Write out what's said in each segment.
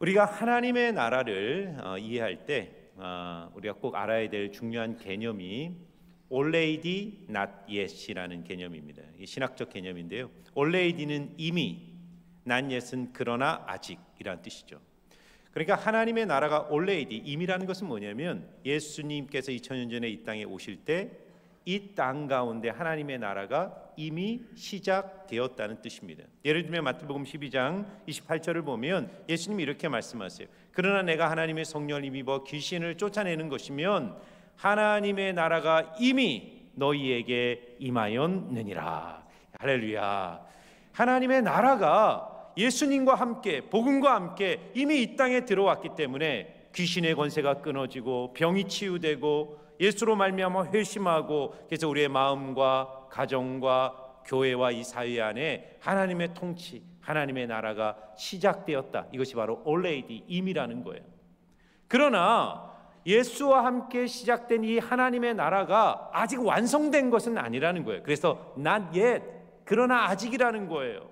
우리가 하나님의 나라를 이해할 때 우리가 꼭 알아야 될 중요한 개념이 already not yet이라는 개념입니다. 이 신학적 개념인데요. already는 이미, not yet은 그러나 아직이라는 뜻이죠. 그러니까 하나님의 나라가 already, 이미라는 것은 뭐냐면 예수님께서 2000년 전에 이 땅에 오실 때 이 땅 가운데 하나님의 나라가 이미 시작되었다는 뜻입니다. 예를 들면 마태복음 12장 28절을 보면 예수님이 이렇게 말씀하세요. 그러나 내가 하나님의 성령을 힘입어 귀신을 쫓아내는 것이면 하나님의 나라가 이미 너희에게 임하였느니라. 할렐루야. 하나님의 나라가 예수님과 함께, 복음과 함께 이미 이 땅에 들어왔기 때문에 귀신의 권세가 끊어지고 병이 치유되고 예수로 말미암아 회심하고, 그래서 우리의 마음과 가정과 교회와 이 사회 안에 하나님의 통치, 하나님의 나라가 시작되었다. 이것이 바로 already, 이미라는 거예요. 그러나 예수와 함께 시작된 이 하나님의 나라가 아직 완성된 것은 아니라는 거예요. 그래서 not yet, 그러나 아직이라는 거예요.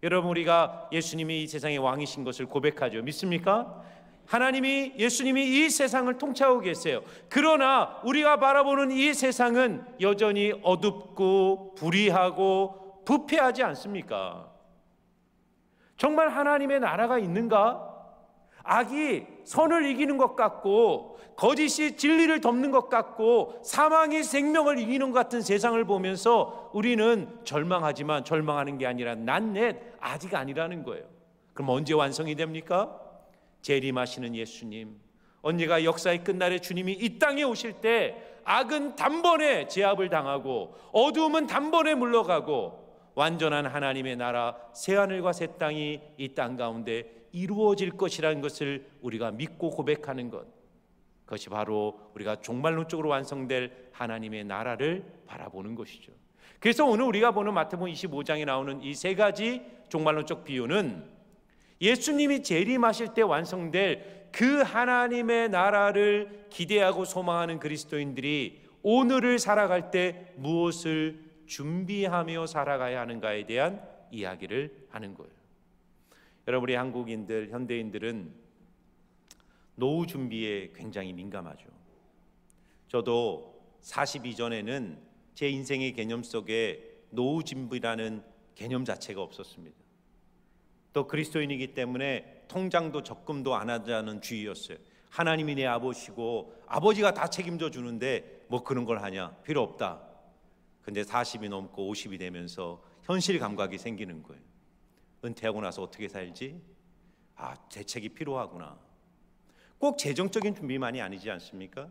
여러분, 우리가 예수님이 이 세상의 왕이신 것을 고백하죠. 믿습니까? 하나님이, 예수님이 이 세상을 통치하고 계세요. 그러나 우리가 바라보는 이 세상은 여전히 어둡고 불의하고 부패하지 않습니까? 정말 하나님의 나라가 있는가? 악이 선을 이기는 것 같고 거짓이 진리를 덮는 것 같고 사망이 생명을 이기는 것 같은 세상을 보면서 우리는 절망하지만 절망하는 게 아니라 not yet, 아직 아니라는 거예요. 그럼 언제 완성이 됩니까? 재림하시는 예수님, 언제가 역사의 끝날에 주님이 이 땅에 오실 때 악은 단번에 제압을 당하고 어두움은 단번에 물러가고 완전한 하나님의 나라, 새하늘과 새 땅이 이 땅 가운데 이루어질 것이라는 것을 우리가 믿고 고백하는 것, 그것이 바로 우리가 종말론적으로 완성될 하나님의 나라를 바라보는 것이죠. 그래서 오늘 우리가 보는 마태복음 25장에 나오는 이 세 가지 종말론적 비유는 예수님이 재림하실 때 완성될 그 하나님의 나라를 기대하고 소망하는 그리스도인들이 오늘을 살아갈 때 무엇을 준비하며 살아가야 하는가에 대한 이야기를 하는 거예요. 여러분, 우리 한국인들, 현대인들은 노후 준비에 굉장히 민감하죠. 저도 40 이전에는 제 인생의 개념 속에 노후 준비라는 개념 자체가 없었습니다. 또 그리스도인이기 때문에 통장도 적금도 안 하자는 주의였어요. 하나님이 내 아버지고 아버지가 다 책임져 주는데 뭐 그런 걸 하냐, 필요 없다. 근데 40이 넘고 50이 되면서 현실 감각이 생기는 거예요. 은퇴하고 나서 어떻게 살지? 대책이 필요하구나. 꼭 재정적인 준비만이 아니지 않습니까?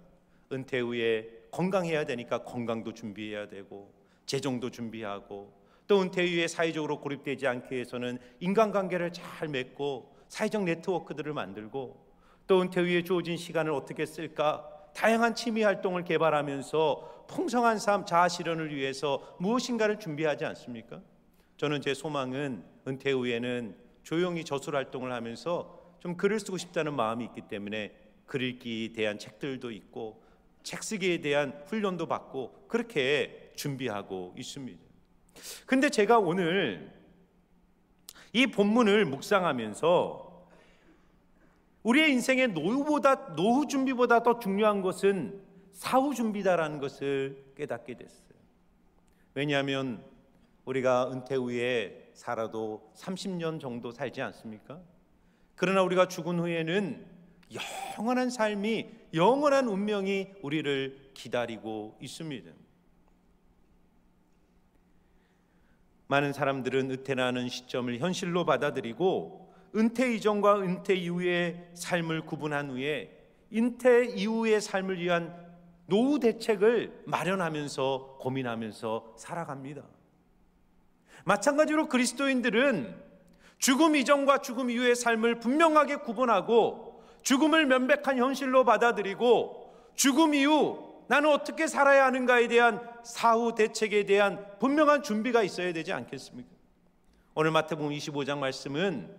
은퇴 후에 건강해야 되니까 건강도 준비해야 되고 재정도 준비하고, 또 은퇴 이후에 사회적으로 고립되지 않기 위해서는 인간관계를 잘 맺고 사회적 네트워크들을 만들고, 또 은퇴 후에 주어진 시간을 어떻게 쓸까, 다양한 취미 활동을 개발하면서 풍성한 삶, 자아 실현을 위해서 무엇인가를 준비하지 않습니까? 저는 제 소망은 은퇴 후에는 조용히 저술 활동을 하면서 좀 글을 쓰고 싶다는 마음이 있기 때문에 글 읽기에 대한 책들도 있고 책 쓰기에 대한 훈련도 받고 그렇게 준비하고 있습니다. 근데 제가 오늘 이 본문을 묵상하면서 우리의 인생의 노후 준비보다 더 중요한 것은 사후 준비다라는 것을 깨닫게 됐어요. 왜냐하면 우리가 은퇴 후에 살아도 30년 정도 살지 않습니까? 그러나 우리가 죽은 후에는 영원한 삶이, 영원한 운명이 우리를 기다리고 있습니다. 많은 사람들은 은퇴라는 시점을 현실로 받아들이고 은퇴 이전과 은퇴 이후의 삶을 구분한 후에 은퇴 이후의 삶을 위한 노후 대책을 마련하면서 고민하면서 살아갑니다. 마찬가지로 그리스도인들은 죽음 이전과 죽음 이후의 삶을 분명하게 구분하고 죽음을 명백한 현실로 받아들이고 죽음 이후 나는 어떻게 살아야 하는가에 대한 사후 대책에 대한 분명한 준비가 있어야 되지 않겠습니까? 오늘 마태복음 25장 말씀은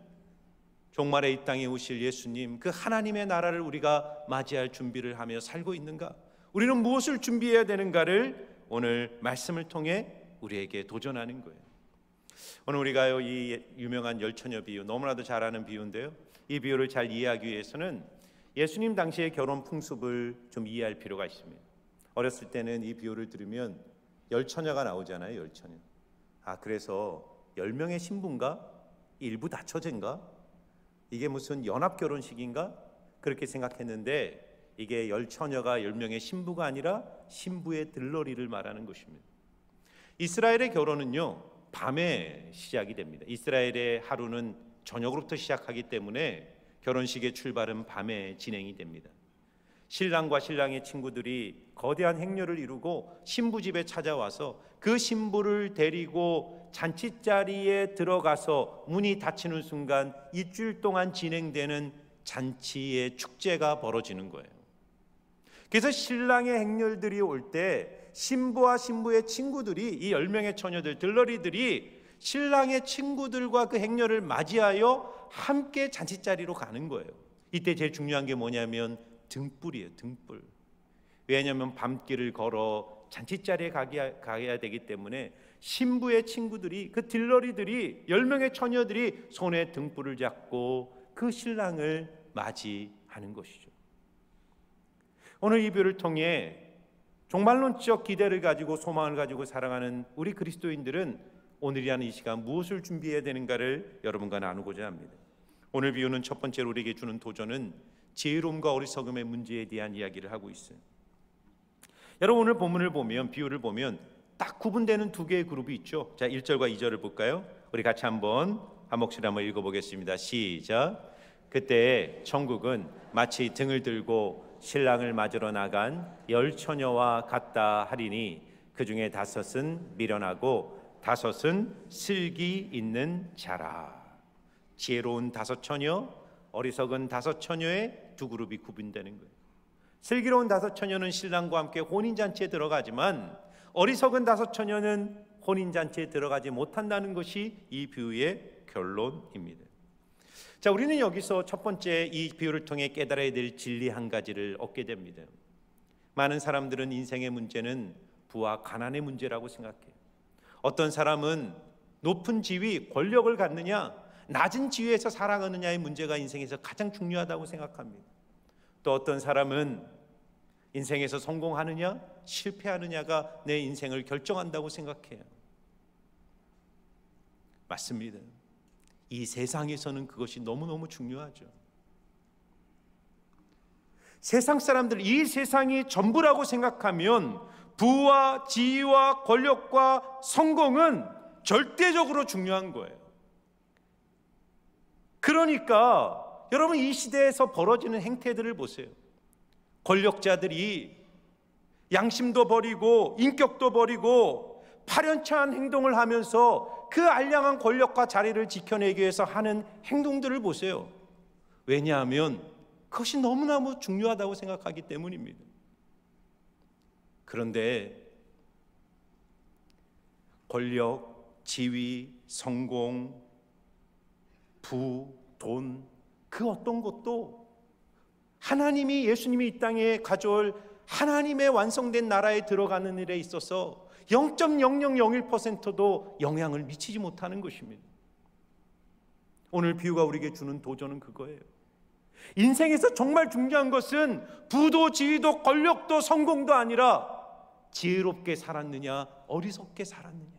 종말에 이 땅에 오실 예수님, 그 하나님의 나라를 우리가 맞이할 준비를 하며 살고 있는가? 우리는 무엇을 준비해야 되는가를 오늘 말씀을 통해 우리에게 도전하는 거예요. 오늘 우리가요, 이 유명한 열처녀 비유, 너무나도 잘 아는 비유인데요, 이 비유를 잘 이해하기 위해서는 예수님 당시의 결혼 풍습을 좀 이해할 필요가 있습니다. 어렸을 때는 이 비유를 들으면 열처녀가 나오잖아요. 열처녀. 그래서 10명의 신부인가? 일부 다처제인가? 이게 무슨 연합결혼식인가? 그렇게 생각했는데 이게 열처녀가 10명의 신부가 아니라 신부의 들러리를 말하는 것입니다. 이스라엘의 결혼은요, 밤에 시작이 됩니다. 이스라엘의 하루는 저녁으로부터 시작하기 때문에 결혼식의 출발은 밤에 진행이 됩니다. 신랑과 신랑의 친구들이 거대한 행렬을 이루고 신부 집에 찾아와서 그 신부를 데리고 잔치자리에 들어가서 문이 닫히는 순간 일주일 동안 진행되는 잔치의 축제가 벌어지는 거예요. 그래서 신랑의 행렬들이 올 때 신부와 신부의 친구들이, 이 10명의 처녀들, 들러리들이 신랑의 친구들과 그 행렬을 맞이하여 함께 잔치자리로 가는 거예요. 이때 제일 중요한 게 뭐냐면 등불이에요. 등불. 왜냐하면 밤길을 걸어 잔치자리에 가야 되기 때문에 신부의 친구들이, 그 들러리들이, 10명의 처녀들이 손에 등불을 잡고 그 신랑을 맞이하는 것이죠. 오늘 이 비유를 통해 종말론적 기대를 가지고 소망을 가지고 살아가는 우리 그리스도인들은 오늘이라는 이 시간 무엇을 준비해야 되는가를 여러분과 나누고자 합니다. 오늘 비유는 첫 번째로 우리에게 주는 도전은 지혜로움과 어리석음의 문제에 대한 이야기를 하고 있어요. 여러분, 오늘 본문을 보면, 비유를 보면 딱 구분되는 두 개의 그룹이 있죠. 자, 1절과 2절을 볼까요? 우리 같이 한 목소리 한번 읽어보겠습니다. 시작. 그때 천국은 마치 등을 들고 신랑을 맞으러 나간 10처녀와 같다 하리니 그 중에 5은 미련하고 5은 슬기 있는 자라. 지혜로운 5처녀, 어리석은 5처녀의 두 그룹이 구분되는 거예요. 슬기로운 5처녀는 신랑과 함께 혼인잔치에 들어가지만 어리석은 5처녀는 혼인잔치에 들어가지 못한다는 것이 이 비유의 결론입니다. 자, 우리는 여기서 첫 번째 이 비유를 통해 깨달아야 될 진리 한 가지를 얻게 됩니다. 많은 사람들은 인생의 문제는 부와 가난의 문제라고 생각해요. 어떤 사람은 높은 지위, 권력을 갖느냐, 낮은 지위에서 살아가느냐의 문제가 인생에서 가장 중요하다고 생각합니다. 또 어떤 사람은 인생에서 성공하느냐, 실패하느냐가 내 인생을 결정한다고 생각해요. 맞습니다. 이 세상에서는 그것이 너무너무 중요하죠. 세상 사람들, 이 세상이 전부라고 생각하면 부와 지위와 권력과 성공은 절대적으로 중요한 거예요. 그러니까 여러분, 이 시대에서 벌어지는 행태들을 보세요. 권력자들이 양심도 버리고 인격도 버리고 파렴치한 행동을 하면서 그 알량한 권력과 자리를 지켜내기 위해서 하는 행동들을 보세요. 왜냐하면 그것이 너무너무 중요하다고 생각하기 때문입니다. 그런데 권력, 지위, 성공, 부, 돈, 그 어떤 것도 하나님이, 예수님이 이 땅에 가져올 하나님의 완성된 나라에 들어가는 일에 있어서 0.0001%도 영향을 미치지 못하는 것입니다. 오늘 비유가 우리에게 주는 도전은 그거예요. 인생에서 정말 중요한 것은 부도 지위도 권력도 성공도 아니라 지혜롭게 살았느냐, 어리석게 살았느냐.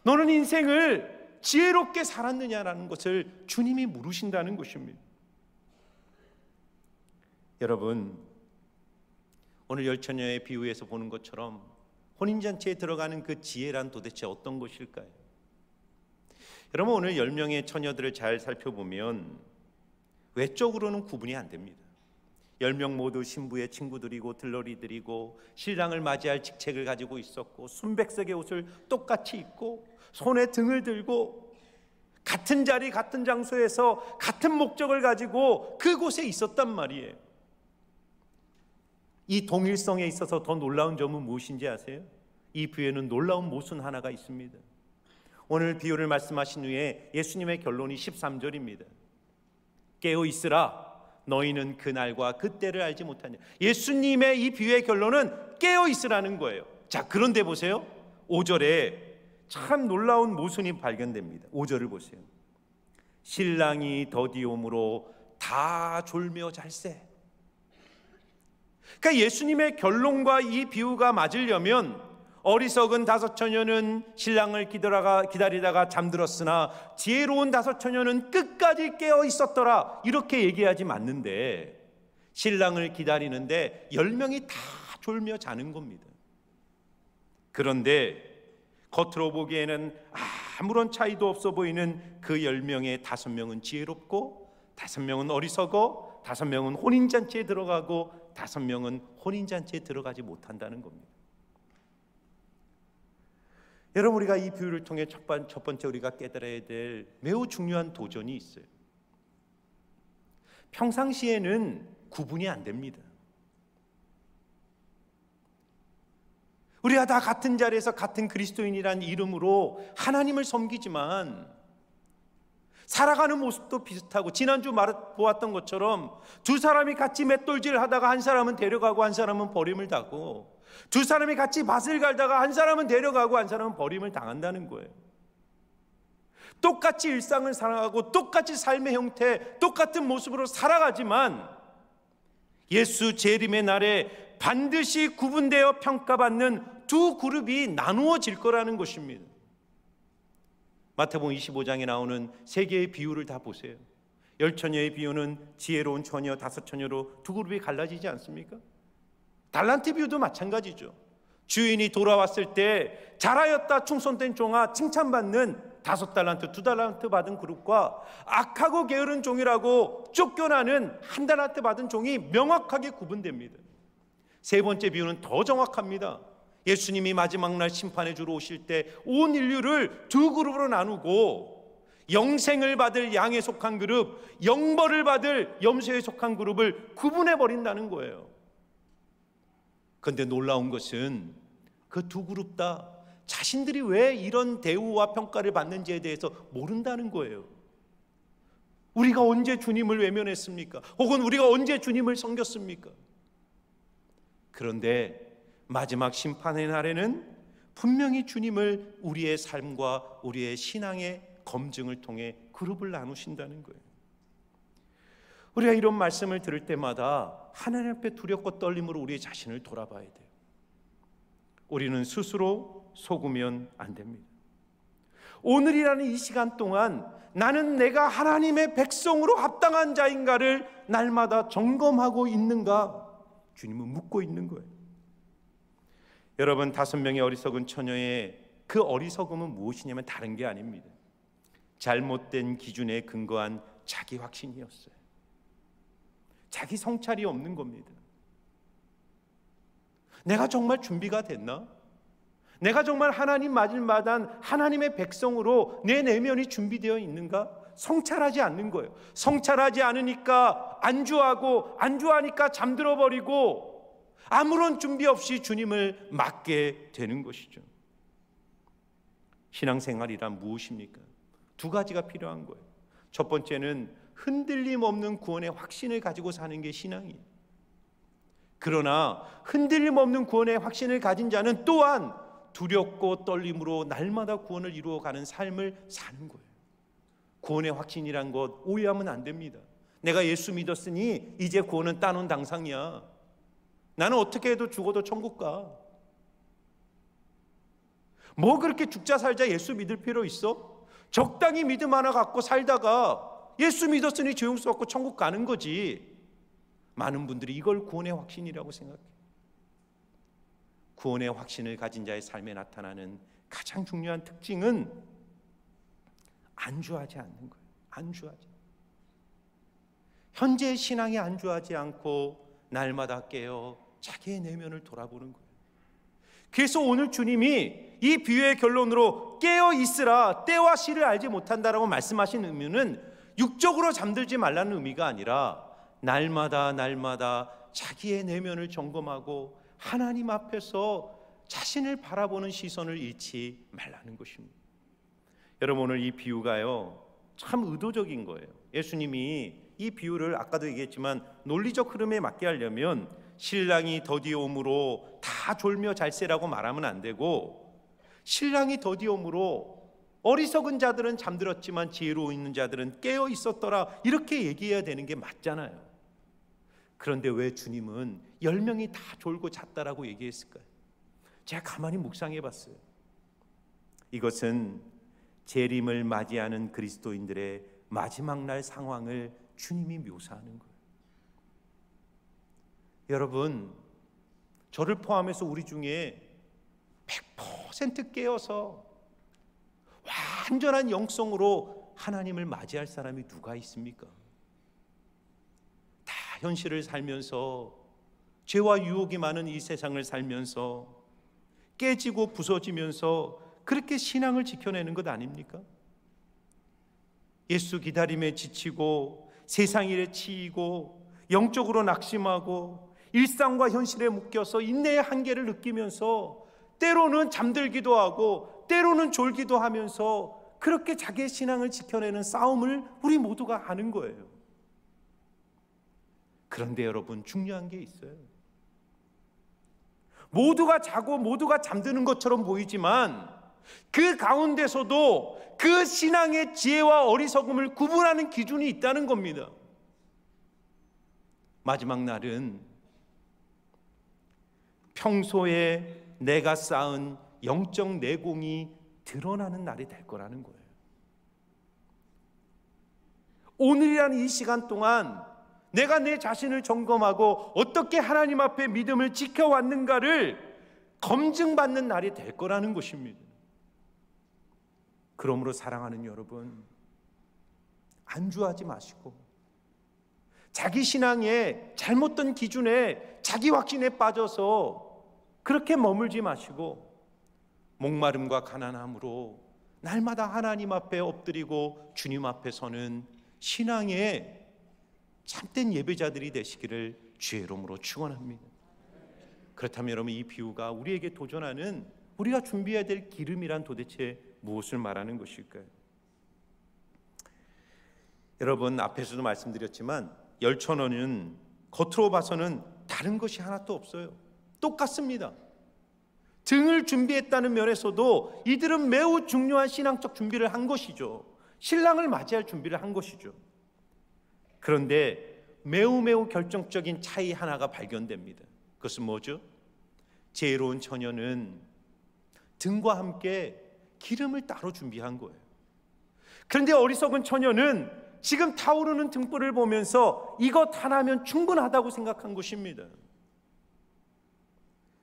너는 인생을 지혜롭게 살았느냐라는 것을 주님이 물으신다는 것입니다. 여러분, 오늘 열처녀의 비유에서 보는 것처럼 혼인잔치에 들어가는 그 지혜란 도대체 어떤 것일까요? 여러분, 오늘 10명의 처녀들을 잘 살펴보면 외적으로는 구분이 안 됩니다. 10명 모두 신부의 친구들이고 들러리들이고 신랑을 맞이할 직책을 가지고 있었고 순백색의 옷을 똑같이 입고 손에 등을 들고 같은 자리 같은 장소에서 같은 목적을 가지고 그곳에 있었단 말이에요. 이 동일성에 있어서 더 놀라운 점은 무엇인지 아세요? 이 비유에는 놀라운 모순 하나가 있습니다. 오늘 비유를 말씀하신 후에 예수님의 결론이 13절입니다. 깨어 있으라, 너희는 그날과 그때를 알지 못하냐. 예수님의 이 비유의 결론은 깨어 있으라는 거예요. 자, 그런데 보세요. 5절에 참 놀라운 모순이 발견됩니다. 5절을 보세요. 신랑이 더디옴으로 다 졸며 잘세. 그러니까 예수님의 결론과 이 비유가 맞으려면 어리석은 다섯 처녀는 신랑을 기다리다가 잠들었으나 지혜로운 다섯 처녀는 끝까지 깨어 있었더라, 이렇게 얘기하지 맞는데, 신랑을 기다리는데 10명이 다 졸며 자는 겁니다. 그런데 겉으로 보기에는 아무런 차이도 없어 보이는 그 10명의 5명은 지혜롭고 5명은 어리석어 5명은 혼인잔치에 들어가고 5명은 혼인잔치에 들어가지 못한다는 겁니다. 여러분, 우리가 이 비유를 통해 첫 번째 우리가 깨달아야 될 매우 중요한 도전이 있어요. 평상시에는 구분이 안 됩니다. 우리가 다 같은 자리에서 같은 그리스도인이라는 이름으로 하나님을 섬기지만 살아가는 모습도 비슷하고, 지난주 보았던 것처럼 두 사람이 같이 맷돌질을 하다가 한 사람은 데려가고 한 사람은 버림을 당하고, 두 사람이 같이 밭을 갈다가 한 사람은 데려가고 한 사람은 버림을 당한다는 거예요. 똑같이 일상을 살아가고 똑같이 삶의 형태, 똑같은 모습으로 살아가지만 예수 재림의 날에 반드시 구분되어 평가받는 두 그룹이 나누어질 거라는 것입니다. 마태복음 25장에 나오는 세 개의 비유를 다 보세요. 10처녀의 비유는 지혜로운 처녀, 5처녀로 두 그룹이 갈라지지 않습니까? 달란트 비유도 마찬가지죠. 주인이 돌아왔을 때 잘하였다 충성된 종아 칭찬받는 5달란트, 2달란트 받은 그룹과 악하고 게으른 종이라고 쫓겨나는 1달란트 받은 종이 명확하게 구분됩니다. 세 번째 비유는 더 정확합니다. 예수님이 마지막 날 심판해 주러 오실 때 온 인류를 두 그룹으로 나누고 영생을 받을 양에 속한 그룹, 영벌을 받을 염소에 속한 그룹을 구분해 버린다는 거예요. 그런데 놀라운 것은 그 두 그룹 다 자신들이 왜 이런 대우와 평가를 받는지에 대해서 모른다는 거예요. 우리가 언제 주님을 외면했습니까? 혹은 우리가 언제 주님을 섬겼습니까? 그런데 마지막 심판의 날에는 분명히 주님을 우리의 삶과 우리의 신앙의 검증을 통해 그룹을 나누신다는 거예요. 우리가 이런 말씀을 들을 때마다 하나님 앞에 두렵고 떨림으로 우리의 자신을 돌아봐야 돼요. 우리는 스스로 속으면 안 됩니다. 오늘이라는 이 시간 동안 나는 내가 하나님의 백성으로 합당한 자인가를 날마다 점검하고 있는가? 주님은 묻고 있는 거예요. 여러분, 5명의 어리석은 처녀의 그 어리석음은 무엇이냐면 다른 게 아닙니다. 잘못된 기준에 근거한 자기 확신이었어요. 자기 성찰이 없는 겁니다. 내가 정말 준비가 됐나? 내가 정말 하나님 맞을 만한 하나님의 백성으로 내 내면이 준비되어 있는가? 성찰하지 않는 거예요. 성찰하지 않으니까 안주하니까 잠들어 버리고 아무런 준비 없이 주님을 맞게 되는 것이죠. 신앙생활이란 무엇입니까? 두 가지가 필요한 거예요. 첫 번째는 흔들림 없는 구원의 확신을 가지고 사는 게 신앙이에요. 그러나 흔들림 없는 구원의 확신을 가진 자는 또한 두렵고 떨림으로 날마다 구원을 이루어가는 삶을 사는 거예요. 구원의 확신이란 것 오해하면 안 됩니다. 내가 예수 믿었으니 이제 구원은 따놓은 당상이야. 나는 어떻게 해도 죽어도 천국 가. 뭐 그렇게 죽자 살자 예수 믿을 필요 있어? 적당히 믿음 하나 갖고 살다가 예수 믿었으니 죄 용서 받고 천국 가는 거지. 많은 분들이 이걸 구원의 확신이라고 생각해요. 구원의 확신을 가진 자의 삶에 나타나는 가장 중요한 특징은 안주하지 않는 거예요. 안주하지. 현재의 신앙에 안주하지 않고 날마다 깨어 자기의 내면을 돌아보는 거예요. 그래서 오늘 주님이 이 비유의 결론으로 깨어 있으라, 때와 시를 알지 못한다라고 말씀하신 의미는 육적으로 잠들지 말라는 의미가 아니라 날마다 자기의 내면을 점검하고 하나님 앞에서 자신을 바라보는 시선을 잃지 말라는 것입니다. 여러분, 오늘 이 비유가요 참 의도적인 거예요. 예수님이 이 비유를 아까도 얘기했지만 논리적 흐름에 맞게 하려면 신랑이 더디옴으로 다 졸며 잘세라고 말하면 안 되고, 신랑이 더디옴으로 어리석은 자들은 잠들었지만 지혜로운 있는 자들은 깨어 있었더라, 이렇게 얘기해야 되는 게 맞잖아요. 그런데 왜 주님은 10명이 다 졸고 잤다라고 얘기했을까요? 제가 가만히 묵상해 봤어요. 이것은 재림을 맞이하는 그리스도인들의 마지막 날 상황을 주님이 묘사하는 거예요. 여러분, 저를 포함해서 우리 중에 100% 깨어서 완전한 영성으로 하나님을 맞이할 사람이 누가 있습니까? 다 현실을 살면서, 죄와 유혹이 많은 이 세상을 살면서 깨지고 부서지면서 그렇게 신앙을 지켜내는 것 아닙니까? 예수 기다림에 지치고 세상 일에 치이고 영적으로 낙심하고 일상과 현실에 묶여서 인내의 한계를 느끼면서 때로는 잠들기도 하고 때로는 졸기도 하면서 그렇게 자기의 신앙을 지켜내는 싸움을 우리 모두가 하는 거예요. 그런데 여러분, 중요한 게 있어요. 모두가 자고 모두가 잠드는 것처럼 보이지만 그 가운데서도 그 신앙의 지혜와 어리석음을 구분하는 기준이 있다는 겁니다. 마지막 날은 평소에 내가 쌓은 영적 내공이 드러나는 날이 될 거라는 거예요. 오늘이라는 이 시간 동안 내가 내 자신을 점검하고 어떻게 하나님 앞에 믿음을 지켜왔는가를 검증받는 날이 될 거라는 것입니다. 그러므로 사랑하는 여러분, 안주하지 마시고 자기 신앙의 잘못된 기준에, 자기 확신에 빠져서 그렇게 머물지 마시고 목마름과 가난함으로 날마다 하나님 앞에 엎드리고 주님 앞에 서는 신앙의 참된 예배자들이 되시기를 주의 이름으로 축원합니다. 그렇다면 여러분, 이 비유가 우리에게 도전하는, 우리가 준비해야 될 기름이란 도대체 무엇을 말하는 것일까요? 여러분, 앞에서도 말씀드렸지만 열천원은 겉으로 봐서는 다른 것이 하나도 없어요. 똑같습니다. 등을 준비했다는 면에서도 이들은 매우 중요한 신앙적 준비를 한 것이죠. 신랑을 맞이할 준비를 한 것이죠. 그런데 매우 결정적인 차이 하나가 발견됩니다. 그것은 뭐죠? 지혜로운 처녀는 등과 함께 기름을 따로 준비한 거예요. 그런데 어리석은 처녀는 지금 타오르는 등불을 보면서 이것 하나면 충분하다고 생각한 것입니다.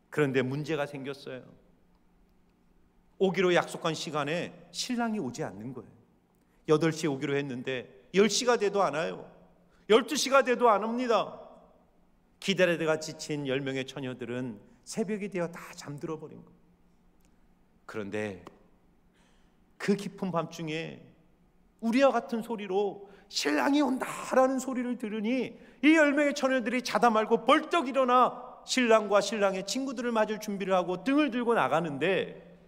그런데 문제가 생겼어요. 오기로 약속한 시간에 신랑이 오지 않는 거예요. 8시에 오기로 했는데 10시가 돼도 안 와요. 12시가 돼도 안 옵니다. 기다리다가 지친 10명의 처녀들은 새벽이 되어 다 잠들어 버린 거예요. 그런데 그 깊은 밤중에 우리와 같은 소리로 신랑이 온다라는 소리를 들으니 이 10명의 처녀들이 자다 말고 벌떡 일어나 신랑과 신랑의 친구들을 맞을 준비를 하고 등을 들고 나가는데,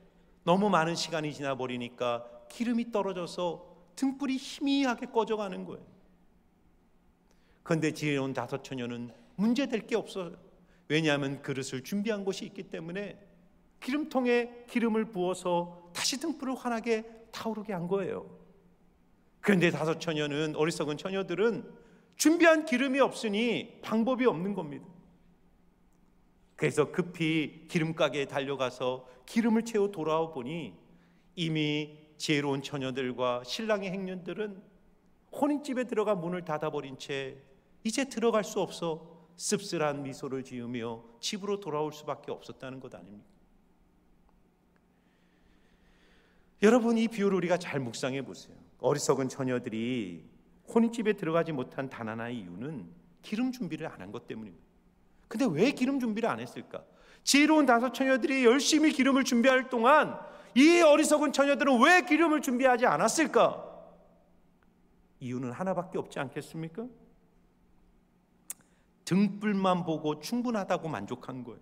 너무 많은 시간이 지나버리니까 기름이 떨어져서 등불이 희미하게 꺼져가는 거예요. 그런데 지혜로운 5 처녀는 문제될 게 없어요. 왜냐하면 그릇을 준비한 곳이 있기 때문에 기름통에 기름을 부어서 다시 등불을 환하게 타오르게 한 거예요. 그런데 5 처녀는, 어리석은 처녀들은 준비한 기름이 없으니 방법이 없는 겁니다. 그래서 급히 기름가게에 달려가서 기름을 채워 돌아와 보니 이미 지혜로운 처녀들과 신랑의 행년들은 혼인집에 들어가 문을 닫아버린 채 이제 들어갈 수 없어 씁쓸한 미소를 지으며 집으로 돌아올 수밖에 없었다는 것 아닙니까? 여러분, 이 비유를 우리가 잘 묵상해 보세요. 어리석은 처녀들이 혼인집에 들어가지 못한 단 하나의 이유는 기름 준비를 안 한 것 때문입니다. 근데 왜 기름 준비를 안 했을까? 지혜로운 5 처녀들이 열심히 기름을 준비할 동안 이 어리석은 처녀들은 왜 기름을 준비하지 않았을까? 이유는 하나밖에 없지 않겠습니까? 등불만 보고 충분하다고 만족한 거예요.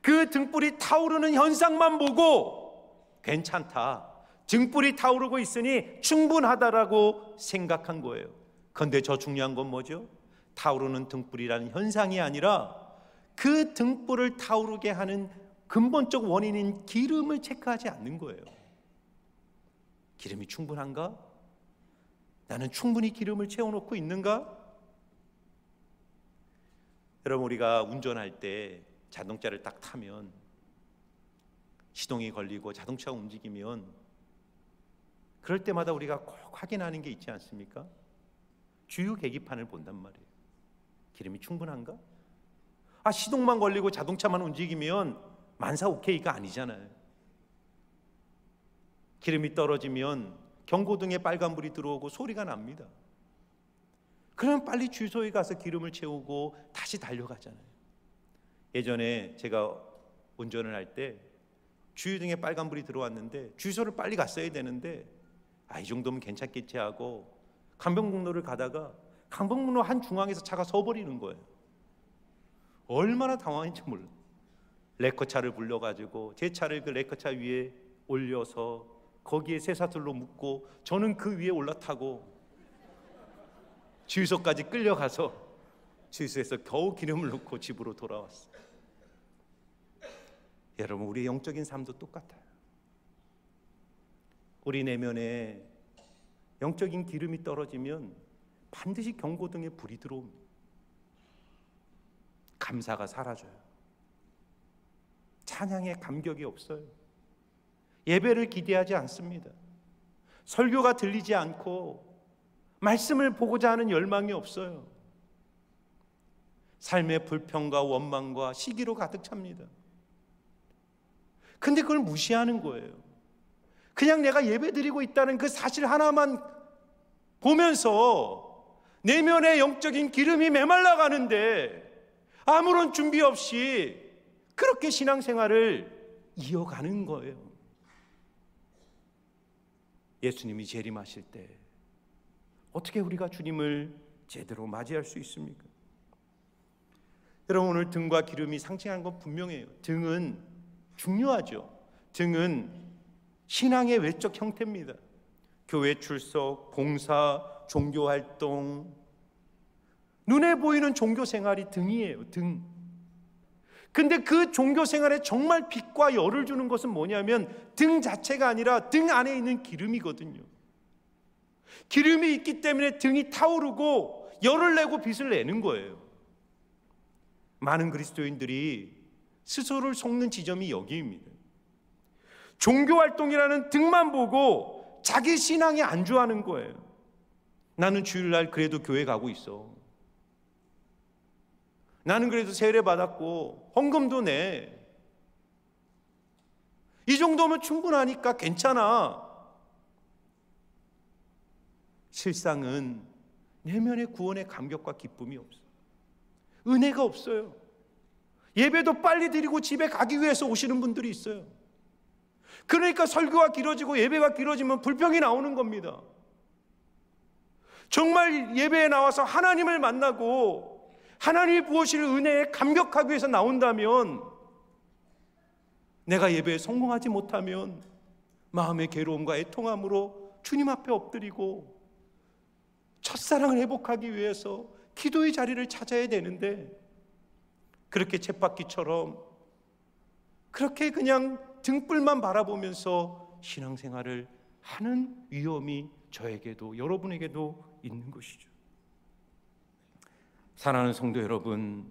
그 등불이 타오르는 현상만 보고 괜찮다, 등불이 타오르고 있으니 충분하다라고 생각한 거예요. 그런데 저 중요한 건 뭐죠? 타오르는 등불이라는 현상이 아니라 그 등불을 타오르게 하는 근본적 원인인 기름을 체크하지 않는 거예요. 기름이 충분한가? 나는 충분히 기름을 채워놓고 있는가? 여러분, 우리가 운전할 때 자동차를 딱 타면 시동이 걸리고 자동차가 움직이면 그럴 때마다 우리가 꼭 확인하는 게 있지 않습니까? 주유 계기판을 본단 말이에요. 기름이 충분한가? 시동만 걸리고 자동차만 움직이면 만사 오케이가 아니잖아요. 기름이 떨어지면 경고등에 빨간불이 들어오고 소리가 납니다. 그러면 빨리 주유소에 가서 기름을 채우고 다시 달려가잖아요. 예전에 제가 운전을 할 때 주유등에 빨간불이 들어왔는데 주유소를 빨리 갔어야 되는데 이 정도면 괜찮겠지 하고 강변북로를 가다가 강변북로 한 중앙에서 차가 서버리는 거예요. 얼마나 당황했는지 몰라. 레커차를 불러가지고 제 차를 그 레커차 위에 올려서 거기에 쇠사슬로 묶고 저는 그 위에 올라타고 주유소까지 끌려가서 주유소에서 겨우 기름을 넣고 집으로 돌아왔어요. 여러분, 우리의 영적인 삶도 똑같아요. 우리 내면에 영적인 기름이 떨어지면 반드시 경고등에 불이 들어옵니다. 감사가 사라져요. 찬양에 감격이 없어요. 예배를 기대하지 않습니다. 설교가 들리지 않고 말씀을 보고자 하는 열망이 없어요. 삶의 불평과 원망과 시기로 가득 찹니다. 근데 그걸 무시하는 거예요. 그냥 내가 예배드리고 있다는 그 사실 하나만 보면서 내면의 영적인 기름이 메말라 가는데 아무런 준비 없이 그렇게 신앙생활을 이어가는 거예요. 예수님이 재림하실 때 어떻게 우리가 주님을 제대로 맞이할 수 있습니까? 여러분, 오늘 등과 기름이 상징하는 건 분명해요. 등은 중요하죠. 등은 신앙의 외적 형태입니다. 교회 출석, 봉사, 종교활동, 눈에 보이는 종교생활이 등이에요. 등. 근데 그 종교생활에 정말 빛과 열을 주는 것은 뭐냐면 등 자체가 아니라 등 안에 있는 기름이거든요. 기름이 있기 때문에 등이 타오르고 열을 내고 빛을 내는 거예요. 많은 그리스도인들이 스스로를 속는 지점이 여기입니다. 종교활동이라는 등만 보고 자기 신앙에 안주하는 거예요. 나는 주일날 그래도 교회 가고 있어. 나는 그래도 세례 받았고 헌금도 내. 이 정도면 충분하니까 괜찮아. 실상은 내면의 구원의 감격과 기쁨이 없어요. 은혜가 없어요. 예배도 빨리 드리고 집에 가기 위해서 오시는 분들이 있어요. 그러니까 설교가 길어지고 예배가 길어지면 불평이 나오는 겁니다. 정말 예배에 나와서 하나님을 만나고 하나님이 부으실 은혜에 감격하기 위해서 나온다면, 내가 예배에 성공하지 못하면 마음의 괴로움과 애통함으로 주님 앞에 엎드리고 첫사랑을 회복하기 위해서 기도의 자리를 찾아야 되는데, 그렇게 쳇바퀴처럼 그렇게 그냥 등불만 바라보면서 신앙생활을 하는 위험이 저에게도 여러분에게도 있는 것이죠. 사랑하는 성도 여러분,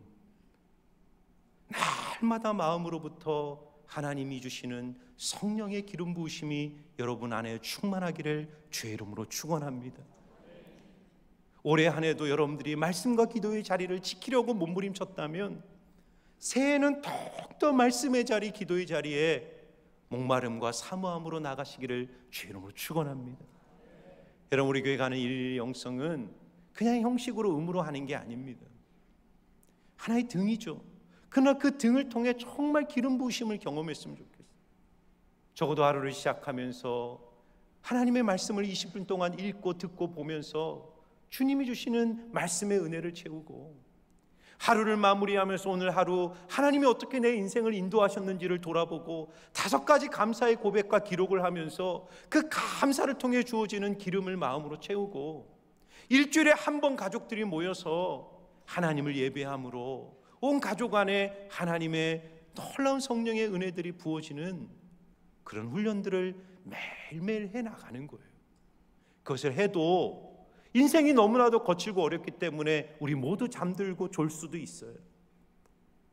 날마다 마음으로부터 하나님이 주시는 성령의 기름 부으심이 여러분 안에 충만하기를 주의 이름으로 축원합니다. 올해 한 해도 여러분들이 말씀과 기도의 자리를 지키려고 몸부림쳤다면 새해에는 더욱더 말씀의 자리, 기도의 자리에 목마름과 사모함으로 나가시기를 주의 이름으로 축원합니다. 여러분, 우리 교회 가는 일 영성은 그냥 형식으로 의무로 하는 게 아닙니다. 하나의 등이죠. 그러나 그 등을 통해 정말 기름 부으심을 경험했으면 좋겠어요. 적어도 하루를 시작하면서 하나님의 말씀을 20분 동안 읽고 듣고 보면서 주님이 주시는 말씀의 은혜를 채우고, 하루를 마무리하면서 오늘 하루 하나님이 어떻게 내 인생을 인도하셨는지를 돌아보고 5가지 감사의 고백과 기록을 하면서 그 감사를 통해 주어지는 기름을 마음으로 채우고, 일주일에 한 번 가족들이 모여서 하나님을 예배함으로 온 가족 안에 하나님의 놀라운 성령의 은혜들이 부어지는 그런 훈련들을 매일매일 해나가는 거예요. 그것을 해도 인생이 너무나도 거칠고 어렵기 때문에 우리 모두 잠들고 졸 수도 있어요.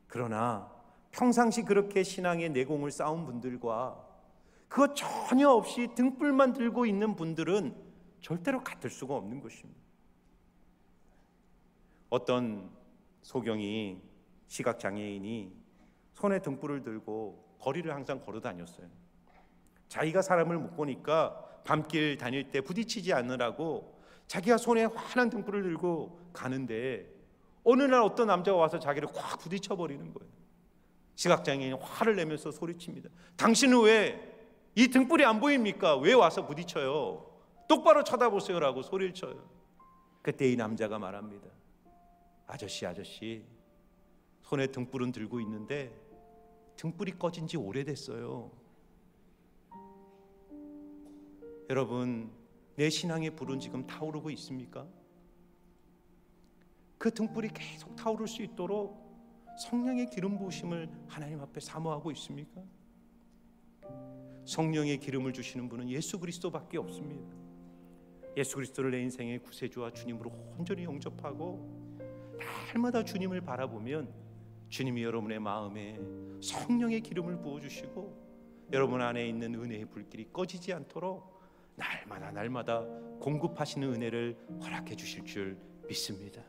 그러나 평상시 그렇게 신앙의 내공을 쌓은 분들과 그거 전혀 없이 등불만 들고 있는 분들은 절대로 같을 수가 없는 것입니다. 어떤 소경이, 시각장애인이 손에 등불을 들고 거리를 항상 걸어 다녔어요. 자기가 사람을 못 보니까 밤길 다닐 때 부딪히지 않으라고 자기가 손에 환한 등불을 들고 가는데 어느 날 어떤 남자가 와서 자기를 확 부딪혀버리는 거예요. 시각장애인이 화를 내면서 소리칩니다. 당신은 왜 이 등불이 안 보입니까? 왜 와서 부딪혀요? 똑바로 쳐다보세요 라고 소리를 쳐요. 그때 이 남자가 말합니다. 아저씨, 손에 등불은 들고 있는데 등불이 꺼진 지 오래됐어요. 여러분, 내 신앙의 불은 지금 타오르고 있습니까? 그 등불이 계속 타오를 수 있도록 성령의 기름 부으심을 하나님 앞에 사모하고 있습니까? 성령의 기름을 주시는 분은 예수 그리스도밖에 없습니다. 예수 그리스도를 내 인생의 구세주와 주님으로 온전히 영접하고 날마다 주님을 바라보면 주님이 여러분의 마음에 성령의 기름을 부어주시고 여러분 안에 있는 은혜의 불길이 꺼지지 않도록 날마다 공급하시는 은혜를 허락해 주실 줄 믿습니다.